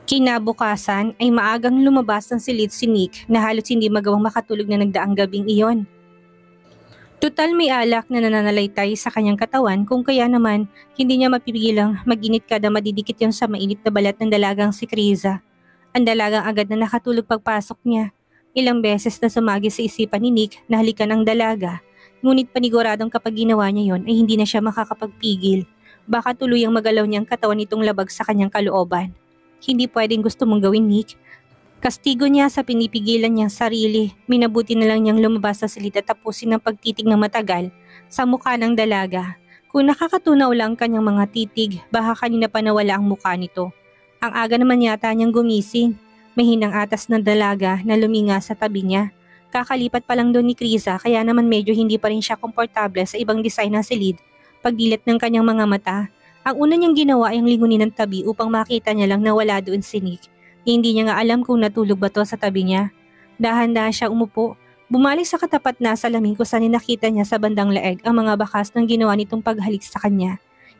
Kinabukasan ay maagang lumabas ng silid si Nick na halos hindi magawang makatulog na nagdaang gabing iyon. Tutal may alak na nananalaytay sa kanyang katawan kung kaya naman hindi niya mapipigilang mag-init kada madidikit yon sa mainit na balat ng dalagang si Kriza. Ang dalagang agad na nakatulog pagpasok niya. Ilang beses na sumagi sa isipan ni Nick na halikan ang dalaga, ngunit paniguradong kapag ginawa niya yon ay hindi na siya makakapagpigil. Baka tuluyang magalaw niya ang katawan nitong labag sa kanyang kalooban. Hindi pwedeng gusto mong gawin, Nick. Kastigo niya sa pinipigilan niyang sarili. Minabuti na lang niyang lumabas sa silid at tapusin ang pagtitig ng matagal sa mukha ng dalaga. Kung nakakatunaw lang kanyang mga titig, baka kanina pa nawala ang mukha nito. Ang aga naman yata niyang gumising. Mahinang atas ng dalaga na luminga sa tabi niya. Kakalipat pa lang doon ni Kriza kaya naman medyo hindi pa rin siya komportable sa ibang design ng silid. Pagdilat ng kanyang mga mata, ang una niyang ginawa ay ang lingunin ng tabi upang makita niya lang na wala doon si Nick. Hindi niya nga alam kung natulog ba to sa tabi niya. Dahan-dahan siya umupo. Bumalik sa katapat na salamin kung saan nakita niya sa bandang leeg ang mga bakas ng ginawa nitong paghalik sa kanya.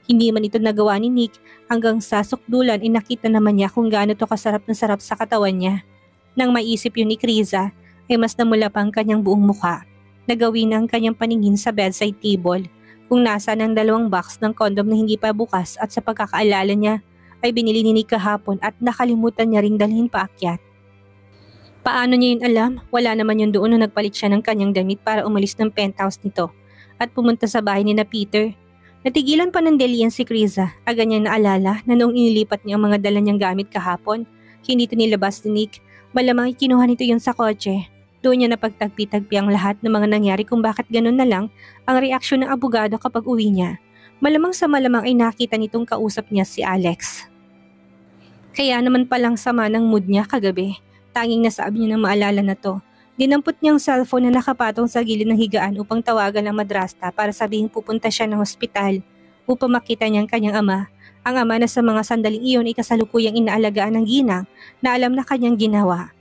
Hindi man ito nagawa ni Nick hanggang sa sukdulan ay nakita naman niya kung gaano to kasarap na sarap sa katawan niya. Nang maisip yun ni Kriza ay mas namula pa ang kanyang buong mukha. Nagawin ang kanyang paningin sa bedside table kung nasa ng 2 box ng kondom na hindi pa bukas at sa pagkakaalala niya ay binili ni Nick kahapon at nakalimutan niya ring dalhin paakyat. Paano niya yun alam? Wala naman yun doon nung nagpalit siya ng kanyang damit para umalis ng penthouse nito at pumunta sa bahay ni na Peter. Natigilan pa ng delian si Kriza. Agad niyang naalala na noong inilipat niya ang mga dala niyang gamit kahapon, hindi ito nilabas ni Nick. Malamang ikinuha nito yun sa kotse. Doon niya napagtagpi-tagpi ang lahat ng mga nangyari kung bakit ganun na lang ang reaksyon ng abogado kapag uwi niya. Malamang sa malamang ay nakita nitong kausap niya si Alex. Kaya naman palang sama ng mood niya kagabi. Tanging nasabi niya na maalala na to. Dinampot niyang cellphone na nakapatong sa gilid ng higaan upang tawagan ang madrasta para sabihing pupunta siya ng ospital upang makita niya ang kanyang ama. Ang ama na sa mga sandaling iyon ay kasalukuyang inaalagaan ng ginang na alam na kanyang ginawa.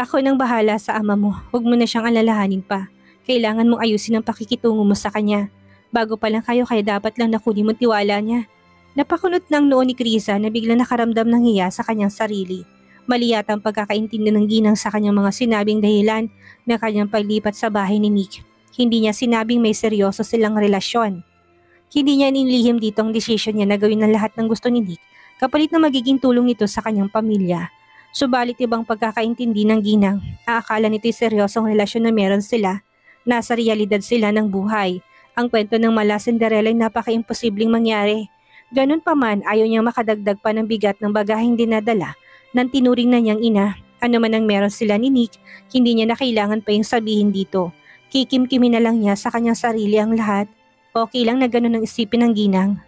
Ako nang bahala sa ama mo, huwag mo na siyang alalahanin pa. Kailangan mong ayusin ang pakikitungo mo sa kanya. Bago pa lang kayo kaya dapat lang nakunin mo tiwala niya. Napakunot ng noo ni Kriza na biglang nakaramdam ng hiya sa kanyang sarili. Mali yata ang pagkakaintindi ng ginang sa kanyang mga sinabing dahilan na kanyang paglipat sa bahay ni Nick. Hindi niya sinabing may seryoso silang relasyon. Hindi niya inilihim dito ang desisyon niya na gawin ng lahat ng gusto ni Nick kapalit na magiging tulong nito sa kanyang pamilya. Subalit ibang pagkakaintindi ng ginang, aakala nito'y seryosong relasyon na meron sila. Nasa realidad sila ng buhay. Ang kwento ng mala Cinderella ay napaka-imposibleng mangyari. Ganun pa man, ayaw niyang makadagdag pa ng bigat ng bagaheng dinadala ng tinuring na niyang ina. Ano man ang meron sila ni Nick, hindi niya na kailangan pa yung sabihin dito. Kikimkimin na lang niya sa kanyang sarili ang lahat. Okay lang na ganun ang isipin ng ginang.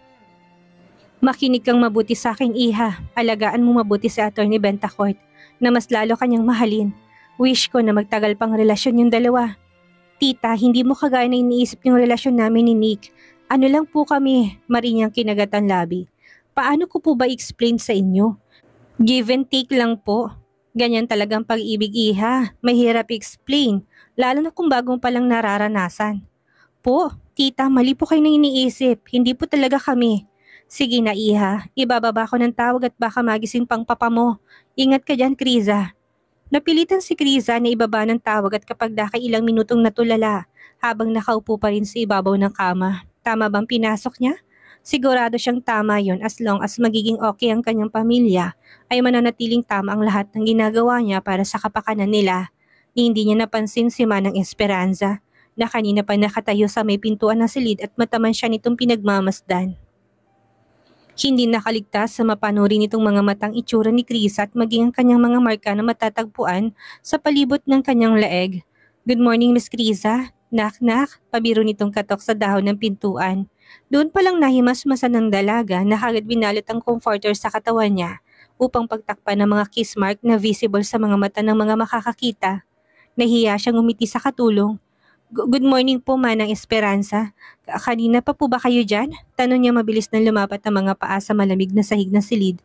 Makinig kang mabuti sa aking iha. Alagaan mo mabuti si Attorney Bentacourt na mas lalo kanyang mahalin. Wish ko na magtagal pang relasyon yung dalawa. Tita, hindi mo kagaya na iniisip yung relasyon namin ni Nick. Ano lang po kami, marinyang kinagat ang labi. Paano ko po ba i-explain sa inyo? Give and take lang po. Ganyan talagang pag-ibig iha. Mahirap i-explain, lalo na kung bagong palang nararanasan. Po, tita, mali po kayo nang iniisip. Hindi po talaga kami. Sige na iha, ibababa ko ng tawag at baka magising pang papa mo. Ingat ka dyan, Kriza. Napilitan si Kriza na ibaba ng tawag at kapag ilang minutong natulala habang nakaupo pa rin sa ibabaw ng kama. Tama bang pinasok niya? Sigurado siyang tama yon as long as magiging okay ang kanyang pamilya ay mananatiling tama ang lahat ng ginagawa niya para sa kapakanan nila. Hindi niya napansin si Manang Esperanza na kanina pa nakatayo sa may pintuan ng silid at mataman siya nitong pinagmamasdan. Hindi nakaligtas sa mapanuri nitong mga matang itsura ni Kriza at maging ang kanyang mga marka na matatagpuan sa palibot ng kanyang leeg. Good morning, Miss Kriza. Knock-knock, pabiro nitong katok sa dahon ng pintuan. Doon palang nahimas-masan ng dalaga na kagad binalot ang comforter sa katawan niya upang pagtakpan ng mga kiss mark na visible sa mga mata ng mga makakakita. Nahiya siyang umiti sa katulong. Good morning po, Manang Esperanza. Kanina pa po ba kayo dyan? Tanong niya mabilis na lumapat ang mga paa sa malamig na sahig na silid.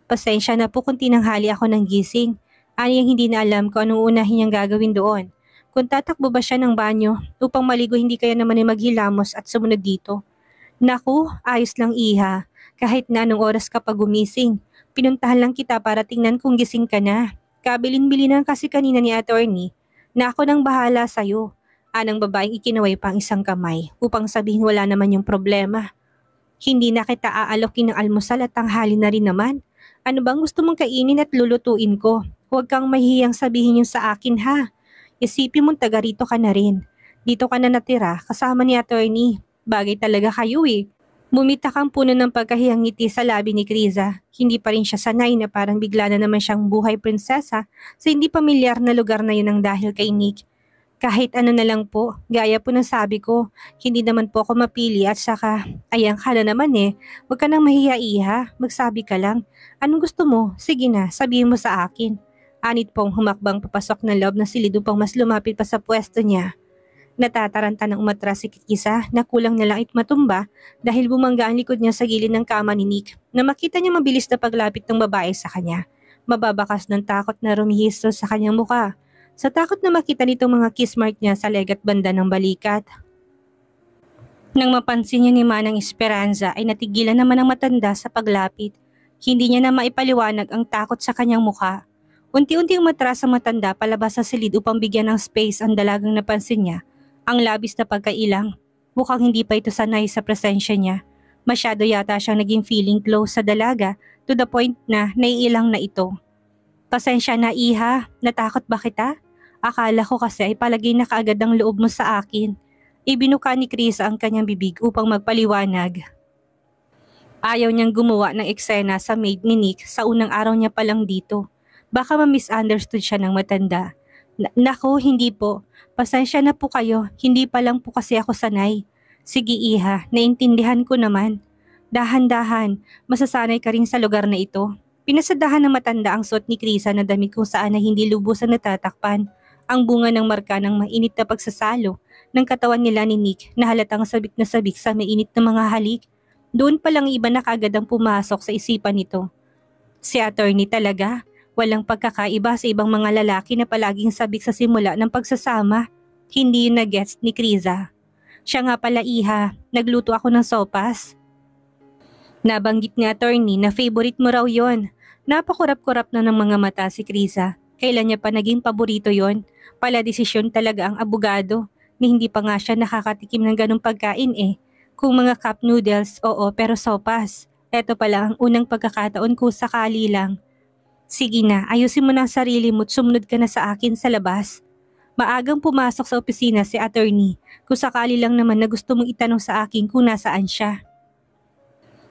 Pasensya na po kung tinanghali ako ng gising. Aniyang hindi na alam kung anong unahin niyang gagawin doon. Kung tatakbo ba siya ng banyo upang maligo hindi kaya naman ay maghilamos at sumunod dito. Naku, ayos lang iha. Kahit na anong oras ka pa gumising. Pinuntahan lang kita para tingnan kung gising ka na. Kabilin-bilinan kasi kanina ni attorney na ako nang bahala sa'yo. Anang babaeng ikinaway pa ang isang kamay upang sabihin wala naman yung problema. Hindi na kita aalokin ng almusal at tanghali na rin naman. Ano bang gusto mong kainin at lulutuin ko? Huwag kang mahihiyang sabihin yung sa akin ha. Isipin mong taga rito ka na rin. Dito ka na natira kasama ni attorney. Bagay talaga kayo eh. Mumitak ang puno ng pagkahiyang ngiti sa labi ni Kriza. Hindi pa rin siya sanay na parang bigla na naman siyang buhay prinsesa sa hindi pamilyar na lugar na yun ang dahil kay Nick. Kahit ano na lang po, gaya po ng sabi ko, hindi naman po ako mapili at saka, ayan ka na naman eh. Huwag ka nang mahiya-iha, magsabi ka lang. Anong gusto mo? Sige na, sabihin mo sa akin. Anit pong humakbang papasok ng loob na silid upang mas lumapit pa sa pwesto niya. Natataranta ng umatras si Kikisa na kulang na lang matumba dahil bumangga ang likod niya sa gilid ng kama ni Nick na makita niya mabilis na paglapit ng babae sa kanya. Mababakas ng takot na rumihistro sa kanyang muka. Sa takot na makita nitong mga kiss mark niya sa leg at banda ng balikat. Nang mapansin niya ni Manang Esperanza ay natigilan naman ang matanda sa paglapit. Hindi niya na maipaliwanag ang takot sa kanyang muka. Unti-unti umatras ang matanda palabas sa silid upang bigyan ng space ang dalagang napansin niya. Ang labis na pagkailang, mukhang hindi pa ito sanay sa presensya niya. Masyado yata siyang naging feeling close sa dalaga to the point na naiilang na ito. Pasensya na iha, natakot ba kita? Akala ko kasi ay palagay na kaagad ang loob mo sa akin. Ibinuka ni Chris ang kanyang bibig upang magpaliwanag. Ayaw niyang gumawa ng eksena sa maid ni Nick sa unang araw niya pa lang dito. Baka ma-misunderstood siya ng matanda. Nako, hindi po. Pasensya na po kayo, hindi pa lang po kasi ako sanay. Sige iha, naintindihan ko naman. Dahan-dahan, masasanay ka rin sa lugar na ito. Pinasadahan ng matanda ang suot ni Krisa na damit kung saan na hindi lubusan natatakpan. Ang bunga ng marka ng mainit na pagsasalo ng katawan nila ni Nick na halatang sabik na sabik sa mainit na mga halik. Doon pa lang iba na kaagad ang pumasok sa isipan nito. Si attorney talaga. Walang pagkakaiba sa ibang mga lalaki na palaging sabik sa simula ng pagsasama. Hindi yun na-gets ni Kriza. Siya nga pala iha, nagluto ako ng sopas. Nabanggit ni attorney na favorite mo raw yon. Napakurap-kurap na ng mga mata si Kriza. Kailan niya pa naging paborito yon? Pala desisyon talaga ang abogado ni hindi pa nga siya nakakatikim ng ganong pagkain eh. Kung mga cup noodles, oo pero sopas. Eto pala ang unang pagkakataon ko sakali lang. Sige na, ayusin mo na ang sarili mo at sumunod ka na sa akin sa labas. Maagang pumasok sa opisina si attorney kung sakali lang naman na gusto mong itanong sa akin kung nasaan siya.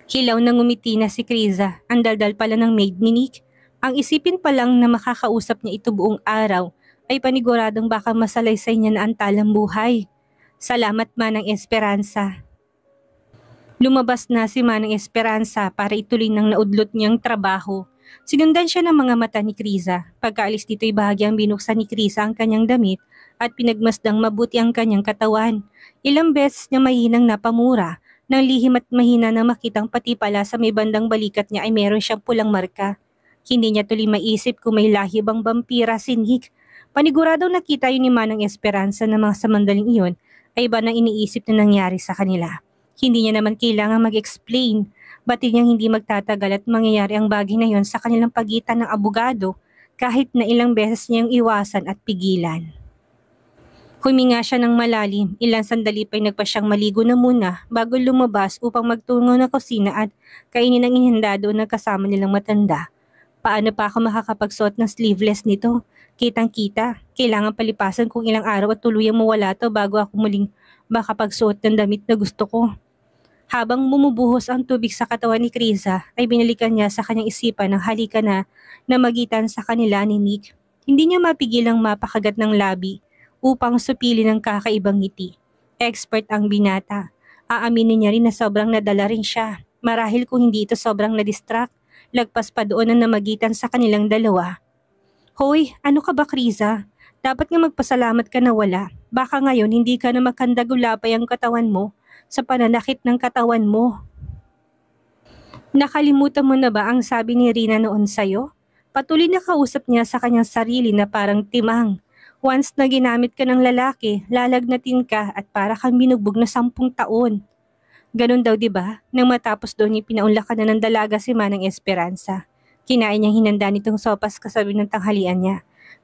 Hilaw na ngumiti na si Kriza, ang daldal pala ng maid ni Nick. Ang isipin pa lang na makakausap niya ito buong araw ay paniguradong baka masalaysay niya na ang talang buhay. Salamat Manang Esperanza. Lumabas na si Manang Esperanza para ituloy ng naudlot niyang trabaho. Sinundan siya ng mga mata ni Kriza. Pagkaalis dito'y bahagyang binuksan ni Kriza ang kanyang damit at pinagmasdang mabuti ang kanyang katawan. Ilang beses niya mahinang napamura nang lihim at mahina na makitang pati pala sa may bandang balikat niya ay meron siyang pulang marka. Hindi niya tuloy maisip kung may lahi bang vampira si Nick. Paniguradong nakita yun ni Manang Esperanza na mga samandaling iyon ay iba na iniisip na nangyari sa kanila. Hindi niya naman kailangan mag-explain. Batid niyang hindi magtatagal at mangyayari ang bagay na yon sa kanilang pagitan ng abogado kahit na ilang beses niyang iwasan at pigilan. Huminga siya ng malalim, ilang sandali pa'y nagpa siyang maligo na muna bago lumabas upang magtungo ng kusina at kainin ang inihanda doon ng kasama nilang matanda. Paano pa ako makakapagsuot ng sleeveless nito? Kitang-kita, kailangan palipasan kung ilang araw at tuluyang mawala to bago ako muling makapagsuot ng damit na gusto ko. Habang bumubuhos ang tubig sa katawan ni Kriza ay binalikan niya sa kanyang isipan ng halika na magitan sa kanila ni Nick. Hindi niya mapigilang mapakagat ng labi upang supili ng kakaibang ngiti. Expert ang binata. Aaminin niya rin na sobrang nadala rin siya. Marahil kung hindi ito sobrang na-distract, lagpas pa doon ang namagitan sa kanilang dalawa. Hoy, ano ka ba Kriza? Dapat nga magpasalamat ka na wala. Baka ngayon hindi ka na makandagulapay ang katawan mo sa pananakit ng katawan mo. Nakalimutan mo na ba ang sabi ni Rina noon sa'yo? Patuloy na kausap niya sa kanyang sarili na parang timang. Once na ginamit ka ng lalaki, lalagnatin ka at para kang binugbog na 10 taon. Ganun daw 'di ba? Nang matapos doon ipinaunlakan na ng dalaga si Manang Esperanza. Kinain niyang hinanda nitong sopas kasabi ng tanghalian niya.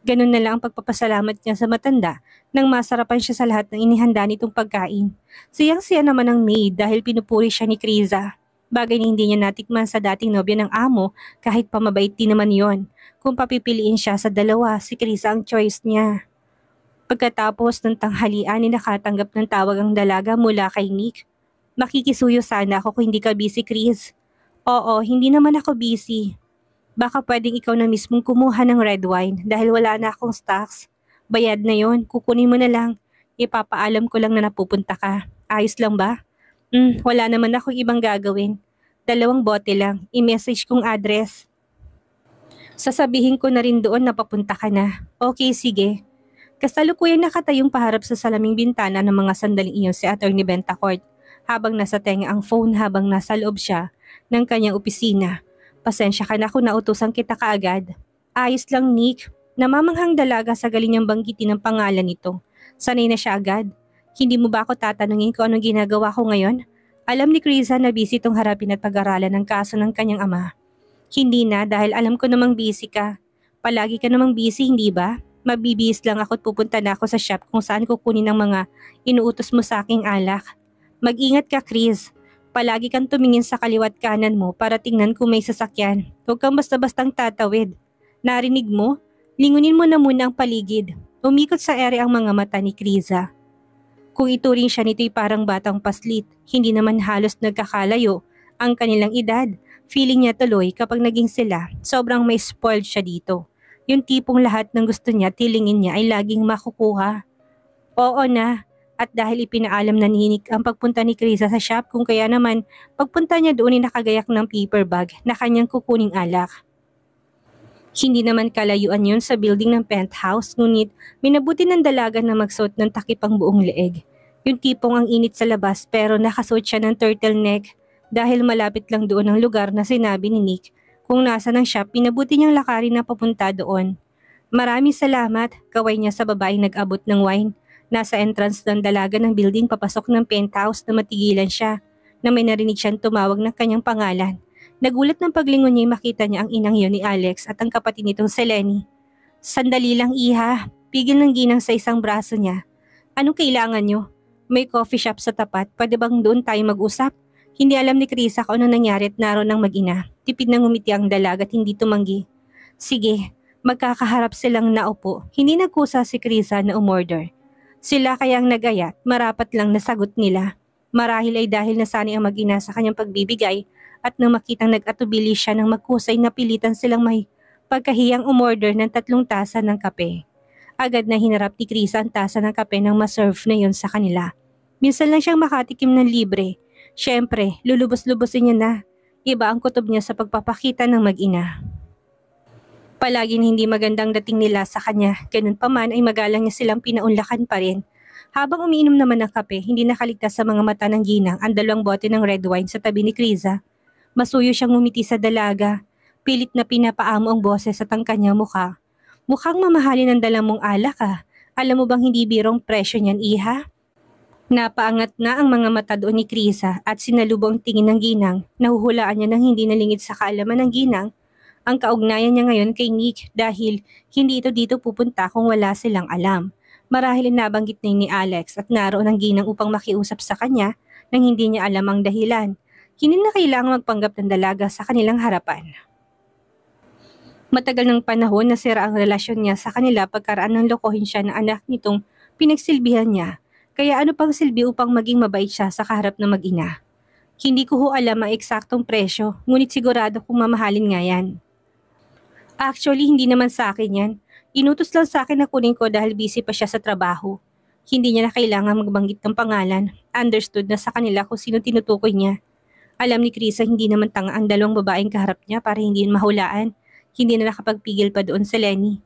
Ganun na lang ang pagpapasalamat niya sa matanda nang masarapan siya sa lahat ng inihanda nitong pagkain. Siyang-siya naman ang maid dahil pinupuri siya ni Kriza. Bagay na hindi niya natikman sa dating nobya ng amo kahit pamabait din naman yon. Kung papipiliin siya sa dalawa, si Kriza ang choice niya. Pagkatapos ng tanghalian ay nakatanggap ng tawag ang dalaga mula kay Nick. Makikisuyo sana ako kung hindi ka busy, Chris. Oo, hindi naman ako busy. Baka pwedeng ikaw na mismong kumuha ng red wine dahil wala na akong stocks. Bayad na yon, kukunin mo na lang. Ipapaalam ko lang na napupunta ka. Ayos lang ba? Wala naman akong ibang gagawin. 2 bote lang, i-message kong address. Sasabihin ko na rin doon na papunta ka na. Okay, sige. Kasalukuyan nakatayong paharap sa salaming bintana ng mga sandaling iyon si Attorney Bentacourt habang nasa tenga ang phone habang nasa loob siya ng kanyang opisina. Pasensya ka na kung nautusan kita kaagad. Ayos lang, Nick. Namamanghang dalaga sa galing niyang banggitin ang pangalan nito. Sanay na siya agad. Hindi mo ba ako tatanungin kung anong ginagawa ko ngayon? Alam ni Kriza na busy itong harapin at pag-aralan ng kaso ng kanyang ama. Hindi na dahil alam ko namang busy ka. Palagi ka namang busy, hindi ba? Mabibihis lang ako at pupunta na ako sa shop kung saan kukunin ang mga inuutos mo sa aking alak. Mag-ingat ka, Chris. Palagi kang tumingin sa kaliwat kanan mo para tingnan kung may sasakyan. Huwag kang basta-bastang tatawid. Narinig mo? Lingunin mo na muna ang paligid. Umikot sa ere ang mga mata ni Kriza. Kung ituring siya nito'y parang batang paslit, hindi naman halos nagkakalayo ang kanilang edad. Feeling niya tuloy kapag naging sila, sobrang may spoiled siya dito. Yung tipong lahat ng gusto niya, tilingin niya ay laging makukuha. Oo na. At dahil ipinaalam na ni Nick ang pagpunta ni Kriza sa shop kung kaya naman pagpunta niya doon ay nakagayak ng paper bag na kanyang kukuning alak. Hindi naman kalayuan yun sa building ng penthouse ngunit minabuti ng dalaga na magsuot ng takip ang buong leeg. Yung tipong ang init sa labas pero nakasuot siya ng turtleneck dahil malapit lang doon ang lugar na sinabi ni Nick. Kung nasa ng shop, minabuti niyang lakarin na papunta doon. Maraming salamat, kaway niya sa babaeng nag-abot ng wine. Nasa entrance ng dalaga ng building papasok ng penthouse na matigilan siya na may narinig siyang tumawag ng kanyang pangalan. Nagulat ng paglingon niya makita niya ang inang yon ni Alex at ang kapatid nitong si Lenny. Sandali lang, iha. Pigil ng ginang sa isang braso niya. Anong kailangan niyo? May coffee shop sa tapat. Pwede bang doon tayo mag-usap? Hindi alam ni Krisa kung ano nangyari at naroon ng mag-ina. Tipid na ngumiti ang dalaga at hindi tumanggi. Sige, magkakaharap silang naupo. Hindi nagkusa si Krisa na umorder. Sila kayang nagayat, marapat lang nasagot nila. Marahil ay dahil nasanay ang mag-ina sa kanyang pagbibigay at nang makitang nag-atubili siya ng magkusay napilitan silang may pagkahiyang umorder ng 3 tasa ng kape. Agad na hinarap ni Krisa ang tasa ng kape nang maserve na yon sa kanila. Minsan lang siyang makatikim ng libre. Siyempre, lulubos-lubosin niya na. Iba ang kutob niya sa pagpapakita ng mag-ina. Palaging hindi magandang dating nila sa kanya, ganun pa man ay magalang niya silang pinaunlakan pa rin. Habang umiinom naman ng kape, hindi nakaligtas sa mga mata ng ginang ang 2 bote ng red wine sa tabi ni Kriza. Masuyo siyang ngumiti sa dalaga, pilit na pinapaamo ang boses at ang kanyang mukha. Mukhang mamahalin ang dala mong alak ah. Alam mo bang hindi birong presyo niyan, iha? Napaangat na ang mga mata doon ni Kriza at sinalubong ang tingin ng ginang. Nahuhulaan niya nang hindi nalingid sa kaalaman ng ginang ang kaugnayan niya ngayon kay Nick dahil hindi ito dito pupunta kung wala silang alam. Marahil nabanggit na ni Alex at naroon ang ginang upang makiusap sa kanya nang hindi niya alam ang dahilan. Hindi na kailangang magpanggap ng dalaga sa kanilang harapan. Matagal ng panahon na sira ang relasyon niya sa kanila pagkaraan ng lokohin siya ng anak nitong pinagsilbihan niya. Kaya ano pang silbi upang maging mabait siya sa kaharap ng mag-ina? Hindi ko ho alam ang eksaktong presyo, ngunit sigurado kung mamahalin nga yan. Actually, hindi naman sa akin yan. Inutos lang sa akin na kunin ko dahil busy pa siya sa trabaho. Hindi niya na kailangan magbanggit ng pangalan. Understood na sa kanila kung sino tinutukoy niya. Alam ni Krisa hindi naman tanga ang 2 babaeng kaharap niya para hindi mahulaan. Hindi na nakapagpigil pa doon sa Lenny.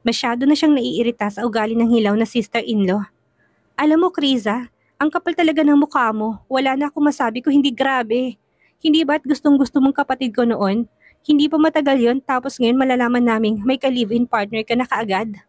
Masyado na siyang naiirita sa ugali ng hilaw na sister-in-law. Alam mo, Krisa, ang kapal talaga ng mukha mo. Wala na akong masabi ko hindi grabe. Hindi ba't gustong-gusto mong kapatid ko noon? Hindi pa matagal yon tapos ngayon malalaman naming may ka-live-in partner ka na kaagad.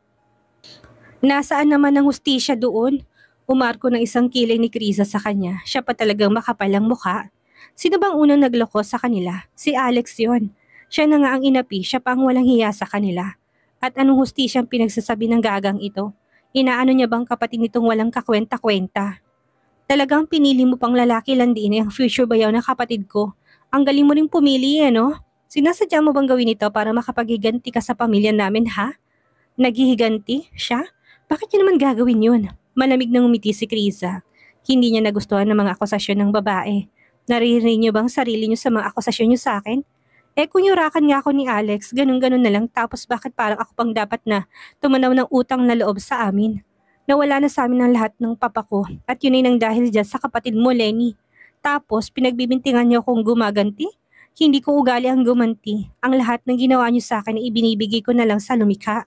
Nasaan naman ang hustisya doon? Umarko ng isang kilay ni Krisa sa kanya. Siya pa talagang makapalang mukha. Sino bang unang nagloko sa kanila? Si Alex yon. Siya na nga ang inapi, siya pa ang walang hiya sa kanila. At anong hustisyang pinagsasabi ng gagang ito? Inaano niya bang kapatid nitong walang kakwenta-kwenta? Talagang pinili mo pang lalaki landin ang future bayaw na kapatid ko. Ang galing mo ring pumili no? Sinasadya mo bang gawin ito para makapagiganti ka sa pamilya namin ha? Naghihiganti? Siya? Bakit niya naman gagawin yun? Malamig nang umiti si Krisa. Hindi niya nagustuhan ng mga akusasyon ng babae. Naririnig niyo bang sarili niyo sa mga akusasyon niyo sa akin? Kung yurakan nga ako ni Alex, ganun-ganun na lang tapos bakit parang ako pang dapat na tumanaw ng utang na loob sa amin? Nawala na sa amin ang lahat ng papa ko at yun ay nang dahil dyan sa kapatid mo, Lenny. Tapos pinagbibintingan niyo akong gumaganti? Hindi ko ugali ang gumanti. Ang lahat ng ginawa niyo sa akin ay ibinibigay ko na lang sa lumikha.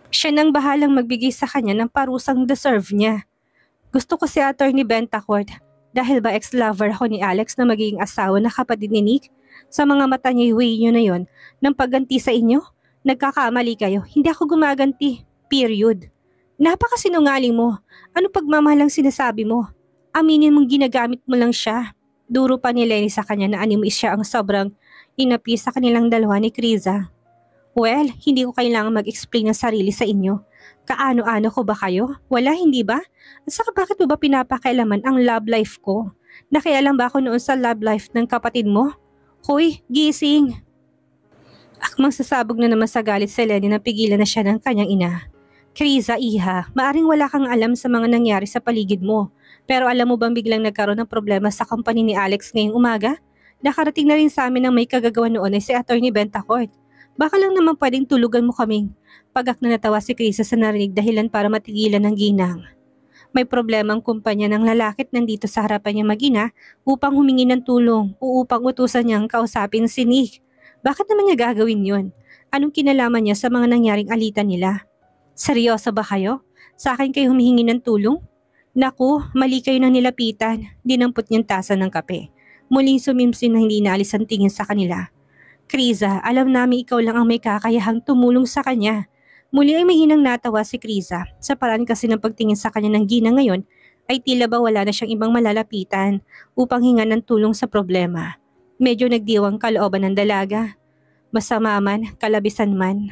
Siya nang bahalang magbigay sa kanya ng parusang deserve niya. Gusto ko si Attorney Bentacourt dahil ba ex-lover ako ni Alex na magiging asawa na kapatid ni Nick? Sa mga mata niya way niyo na yon ng pagganti sa inyo? Nagkakamali kayo. Hindi ako gumaganti. Period. Napakasinungaling mo. Ano pagmamahal ang sinasabi mo? Aminin mong ginagamit mo lang siya. Duro pa ni Lenny sa kanya na animis siya ang sobrang inapi sa kanilang dalawa ni Krisa. Well, hindi ko kailangan mag-explain ng sarili sa inyo. Kaano-ano ko ba kayo? Wala, hindi ba? At saka bakit mo ba pinapakailaman ang love life ko? Nakialam ba ako noon sa love life ng kapatid mo? Hoy, gising! Akmang sasabog na naman sa galit si Lenny na pigilan na siya ng kanyang ina. Krisa, iha, maaring wala kang alam sa mga nangyari sa paligid mo. Pero alam mo bang biglang nagkaroon ng problema sa company ni Alex ngayong umaga? Nakarating na rin sa amin ng may kagagawa noon ay si Attorney Bentacourt. Baka lang naman pwedeng tulugan mo kaming. Pagak na natawa si Krisa sa narinig dahilan para matigilan ng ginang. May problema ang kumpanya ng lalakit nandito sa harapan niya mag-ina upang humingi ng tulong o upang utusan niyang kausapin si Nick. Bakit naman niya gagawin yun? Anong kinalaman niya sa mga nangyaring alitan nila? Seryoso ba kayo? Sa akin kayo humihingi ng tulong? Naku, mali kayo ng nilapitan. Dinampot niyang tasa ng kape. Muling sumimsim na hindi naalis ang tingin sa kanila. Krisa, alam namin ikaw lang ang may kakayahang tumulong sa kanya. Muli ay mahinang natawa si Krisa. Sa paraan kasi ng pagtingin sa kanya ng Gina ngayon ay tila ba wala na siyang ibang malalapitan upang hinga ng tulong sa problema. Medyo nagdiwang kalooban ng dalaga. Masama man, kalabisan man.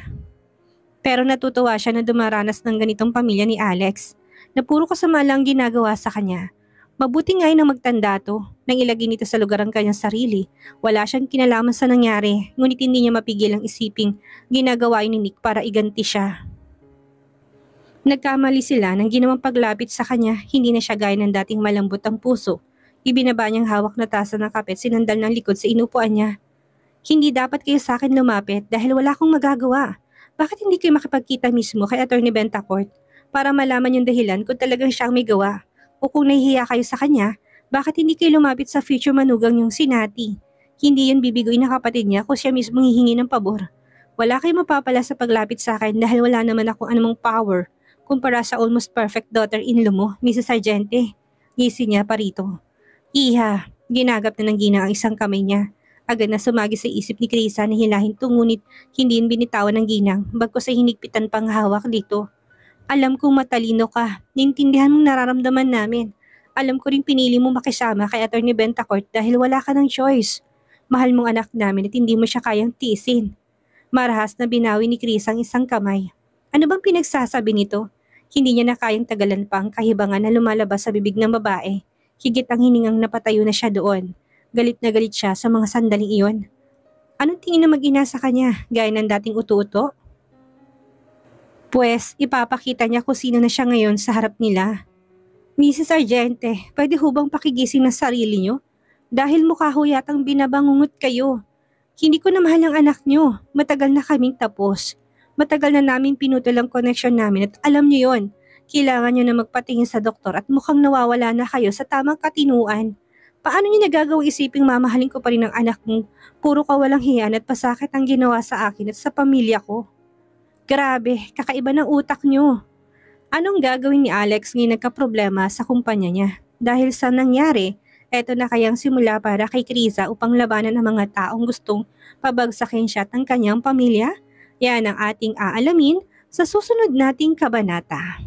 Pero natutuwa siya na dumaranas ng ganitong pamilya ni Alex na puro kasama lang ginagawa sa kanya. Mabuti nga na magtanda to nang ilagay nito sa lugar ang kanyang sarili. Wala siyang kinalaman sa nangyari, ngunit hindi niya mapigil ang isiping ginagawa ni Nick para iganti siya. Nagkamali sila nang ginawang paglapit sa kanya, hindi na siya gaya ng dating malambot ang puso. Ibinaba niyang hawak na tasa ng kape at sinandal ng likod sa inupuan niya. Hindi dapat kayo sa akin lumapit dahil wala akong magagawa. Bakit hindi kayo makipagkita mismo kay Attorney Bentacourt para malaman yung dahilan kung talagang siya ang may gawa? O kung nahihiya kayo sa kanya, bakit hindi kayo lumapit sa future manugang yung sinati? Hindi yun bibigoy na kapatid niya kung siya mismo hihingi ng pabor. Wala kayong mapapala sa paglapit sa akin dahil wala naman akong anumang power kumpara sa almost perfect daughter-in-law mo, Mrs. Sargente. Ngisi niya pa rito. Iha, ginagap na ng ginang ang isang kamay niya. Agad na sumagi sa isip ni Krisa na hilahin to ngunit hindi yun binitawan ng ginang bagkus ay hinigpitan pang hawak dito. Alam kong matalino ka, naintindihan mong nararamdaman namin. Alam ko rin pinili mo makisama kay Attorney Bentacourt dahil wala ka ng choice. Mahal mong anak namin at hindi mo siya kayang tiisin. Marahas na binawi ni Chris ang isang kamay. Ano bang pinagsasabi nito? Hindi niya na kayang tagalan pa ang kahibangan na lumalabas sa bibig ng babae. Higit ang hiningang napatayo na siya doon. Galit na galit siya sa mga sandaling iyon. Anong tingin na mag-ina sa kanya, gaya ng dating uto-uto? Pues, ipapakita niya kung sino na siya ngayon sa harap nila. Mrs. Sargente, pwede ho bang pakigising ng sarili niyo? Dahil mukha ho yatang binabangungot kayo. Hindi ko na mahal ang anak niyo. Matagal na kaming tapos. Matagal na namin pinutol ang connection namin at alam niyo yon. Kailangan niyo na magpatingin sa doktor at mukhang nawawala na kayo sa tamang katinuan. Paano niyo nagagawang isiping mamahalin ko pa rin ang anak mo? Puro kawalang hiyan at pasakit ang ginawa sa akin at sa pamilya ko. Grabe, kakaiba ng utak niyo. Anong gagawin ni Alex ngayon nagka-problema sa kumpanya niya? Dahil sa nangyari, eto na kayang simula para kay Krisa upang labanan ang mga taong gustong pabagsakin siya at ang kanyang pamilya? Yan ang ating aalamin sa susunod nating kabanata.